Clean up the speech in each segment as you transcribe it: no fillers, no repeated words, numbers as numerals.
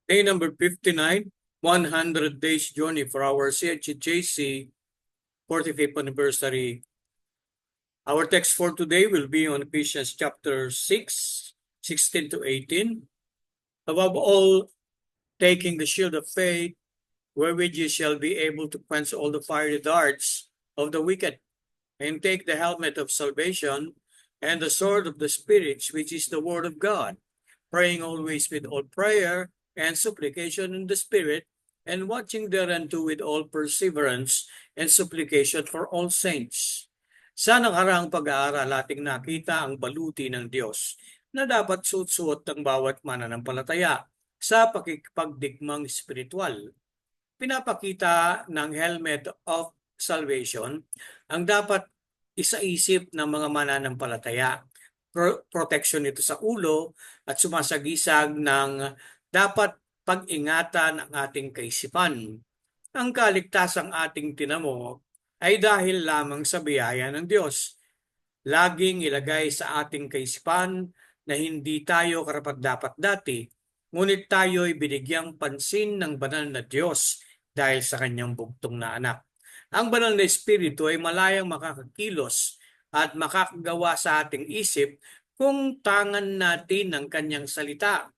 Day number 59, 100 Days Journey for our CHJC 45th Anniversary. Our text for today will be on Ephesians chapter 6, 16 to 18. Above all, taking the shield of faith, wherewith ye shall be able to quench all the fiery darts of the wicked, and take the helmet of salvation and the sword of the Spirit, which is the word of God, praying always with all prayer and supplication in the Spirit, and watching thereunto with all perseverance and supplication for all saints. Sa nakaraang pag-aaral, ating nakita ang baluti ng Diyos na dapat suot-suot ng bawat mananampalataya sa pakikipagdigmang spiritual. Pinapakita ng helmet of salvation ang dapat isaisip ng mga mananampalataya. Protection ito sa ulo at sumasagisag ng dapat pag-ingatan ang ating kaisipan. Ang kaligtasang ating tinamo ay dahil lamang sa biyaya ng Diyos. Laging ilagay sa ating kaisipan na hindi tayo karapat-dapat dati, ngunit tayo ay binigyang pansin ng banal na Diyos dahil sa kanyang bugtong na anak. Ang banal na Espiritu ay malayang makakakilos at makakagawa sa ating isip kung tangan natin ang kanyang salita.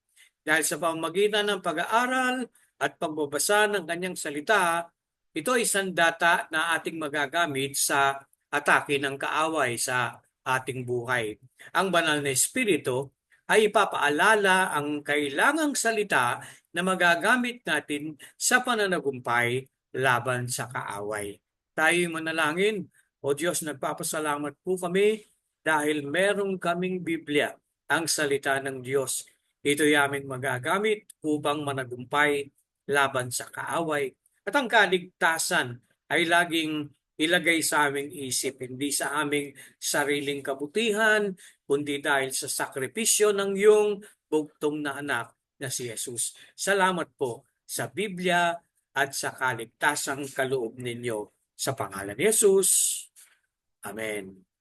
Dahil sa pamamagitan ng pag-aaral at pagbabasa ng kanyang salita, ito ay sandata na ating magagamit sa atake ng kaaway sa ating buhay. Ang banal na Espiritu ay ipapaalala ang kailangang salita na magagamit natin sa pananagumpay laban sa kaaway. Tayo'y manalangin. O Diyos, nagpapasalamat po kami dahil merong kaming Biblia, ang salita ng Diyos. Ito'y aming magagamit upang managumpay laban sa kaaway. At ang kaligtasan ay laging ilagay sa aming isip, hindi sa aming sariling kabutihan, kundi dahil sa sakripisyo ng iyong bugtong na anak na si Jesus. Salamat po sa Biblia at sa kaligtasang kaloob ninyo. Sa pangalan ni Jesus. Amen.